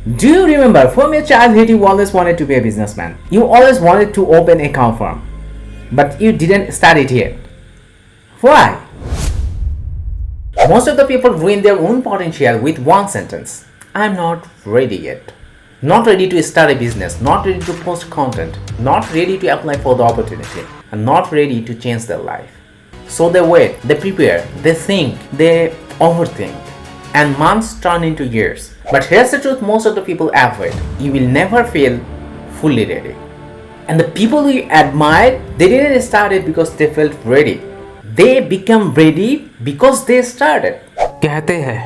Do you remember from your childhood you always wanted to be a businessman? You always wanted to open a cow farm, but you didn't start it yet. Why? Most of the people ruin their own potential with one sentence. I'm not ready yet. Not ready to start a business, not ready to post content, not ready to apply for the opportunity, and not ready to change their life. So they wait, they prepare, they think, they overthink, and months turn into years. But here's the truth most of the people avoid. You will never feel fully ready. And the people you admire, they didn't start it because they felt ready. They become ready because they started. कहते हैं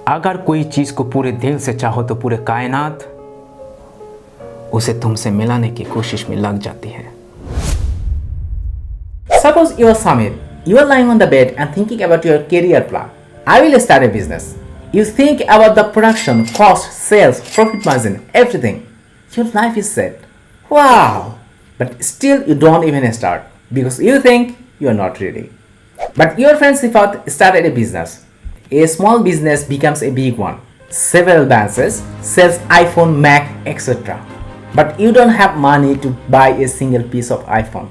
अगर कोई चीज को पूरे दिल से चाहो तो पूरे कायनात उसे तुमसे मिलाने की कोशिश में लग जाती है. Suppose you are Samir. You are lying on the bed and thinking about your career plan. I will start a business. You think about the production, cost, sales, profit margin, everything. Your life is set. Wow! But still you don't even start because you think you are not ready. But your friend Sifat started a business. A small business becomes a big one. Several branches, sells iPhone, Mac, etc. But you don't have money to buy a single piece of iPhone.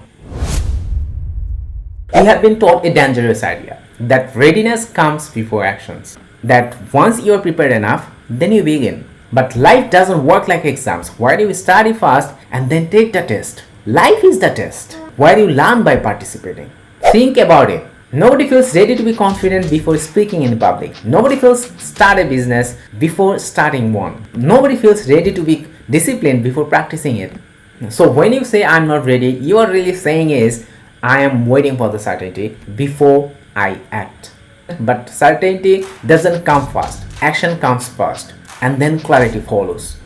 You have been taught a dangerous idea that readiness comes before actions. That once you are prepared enough, then you begin. But life doesn't work like exams where you study fast and then take the test. Life is the test where you learn by participating. Think about it. Nobody feels ready to be confident before speaking in public. Nobody feels start a business before starting one. Nobody feels ready to be disciplined before practicing it. So when you say I'm not ready, you are really saying is I am waiting for the certainty before I act. But certainty doesn't come fast. Action comes first and then clarity follows.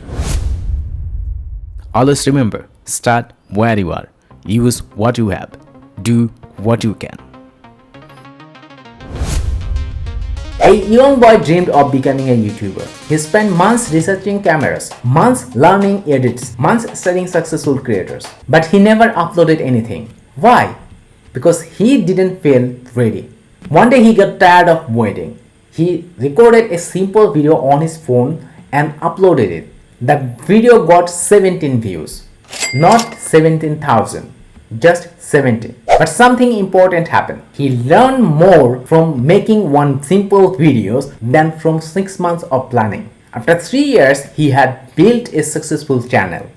Always remember, start where you are. Use what you have. Do what you can. A young boy dreamed of becoming a YouTuber. He spent months researching cameras, months learning edits, months studying successful creators. But he never uploaded anything. Why? Because he didn't feel ready. One day he got tired of waiting. He recorded a simple video on his phone and uploaded it. The video got 17 views. Not 17,000. Just 17. But something important happened. He learned more from making one simple videos than from 6 months of planning. After 3 years, he had built a successful channel.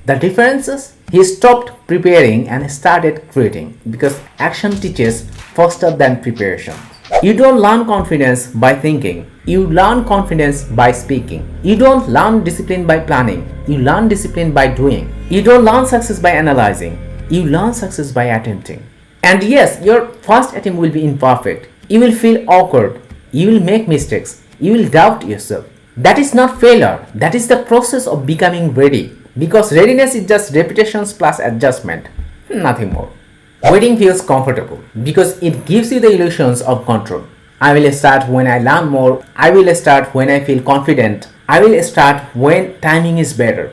The difference is he stopped preparing and started creating because action teaches faster than preparation. You don't learn confidence by thinking. You learn confidence by speaking. You don't learn discipline by planning. You learn discipline by doing. You don't learn success by analyzing. You learn success by attempting. And yes, your first attempt will be imperfect. You will feel awkward. You will make mistakes. You will doubt yourself. That is not failure. That is the process of becoming ready. Because readiness is just repetitions plus adjustment. Nothing more. Waiting feels comfortable because it gives you the illusions of control. I will start when I learn more. I will start when I feel confident. I will start when timing is better.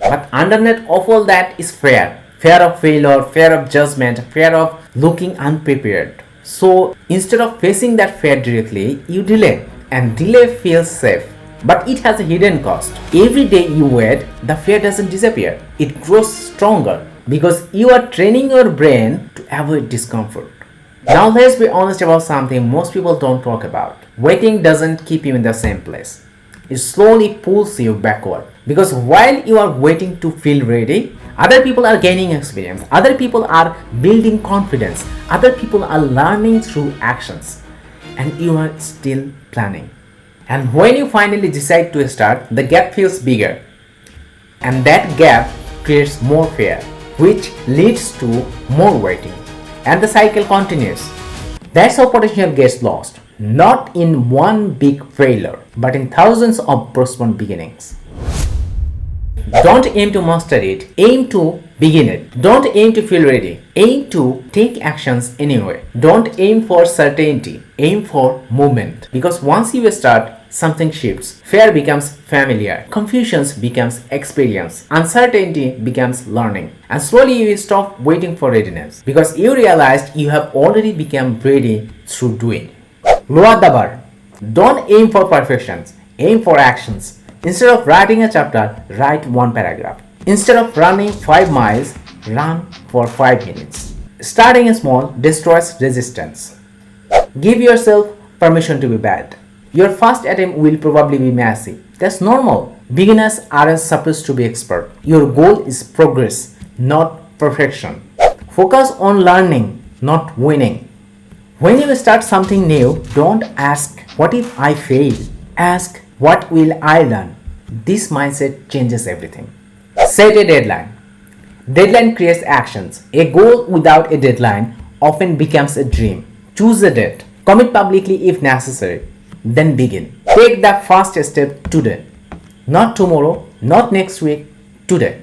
But underneath of all that is fear. Fear of failure, fear of judgment, fear of looking unprepared. So instead of facing that fear directly, you delay. And delay feels safe. But it has a hidden cost. Every day you wait, the fear doesn't disappear. It grows stronger because you are training your brain to avoid discomfort. Now let's be honest about something most people don't talk about. Waiting doesn't keep you in the same place. It slowly pulls you backward. Because while you are waiting to feel ready, other people are gaining experience. Other people are building confidence. Other people are learning through actions. And you are still planning. And when you finally decide to start, the gap feels bigger. And that gap creates more fear, which leads to more waiting. And the cycle continues. That's how potential gets lost. Not in one big failure, but in thousands of postponed beginnings. Don't aim to master it, aim to begin it. Don't aim to feel ready, aim to take actions anyway. Don't aim for certainty, aim for movement. Because once you start, something shifts. Fear becomes familiar, confusion becomes experience, uncertainty becomes learning. And slowly you stop waiting for readiness because you realized you have already become ready through doing. Lower the bar. Don't aim for perfections, aim for actions. Instead of writing a chapter, write one paragraph. Instead of running 5 miles, run for 5 minutes. Starting small destroys resistance. Give yourself permission to be bad. Your first attempt will probably be messy. That's normal. Beginners aren't supposed to be expert. Your goal is progress, not perfection. Focus on learning, not winning. When you start something new, don't ask, what if I fail? Ask, what will I learn? This mindset changes everything. Set a deadline. Deadline creates actions. A goal without a deadline often becomes a dream. Choose a date. Commit publicly if necessary. Then begin. Take the first step today. Not tomorrow, not next week, today.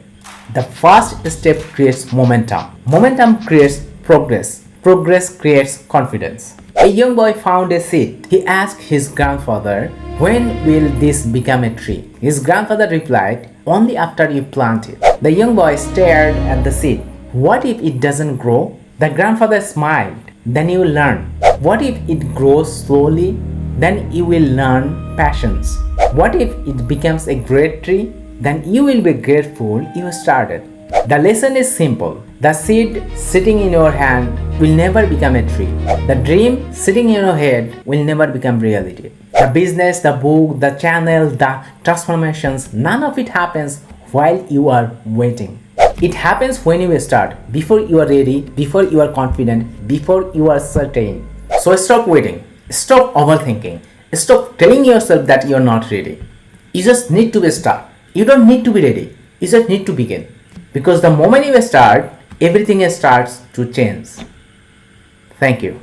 The first step creates momentum. Momentum creates progress. Progress creates confidence. A young boy found a seed. He asked his grandfather, when will this become a tree? His grandfather replied, only after you plant it. The young boy stared at the seed. What if it doesn't grow? The grandfather smiled. Then you will learn. What if it grows slowly? Then you will learn patience. What if it becomes a great tree? Then you will be grateful you started. The lesson is simple. The seed sitting in your hand will never become a tree. The dream sitting in your head will never become reality. The business, the book, the channel, the transformations, none of it happens while you are waiting. It happens when you start, before you are ready, before you are confident, before you are certain. So stop waiting, stop overthinking, stop telling yourself that you are not ready. You just need to start. You don't need to be ready, you just need to begin. Because the moment you start, everything starts to change. Thank you.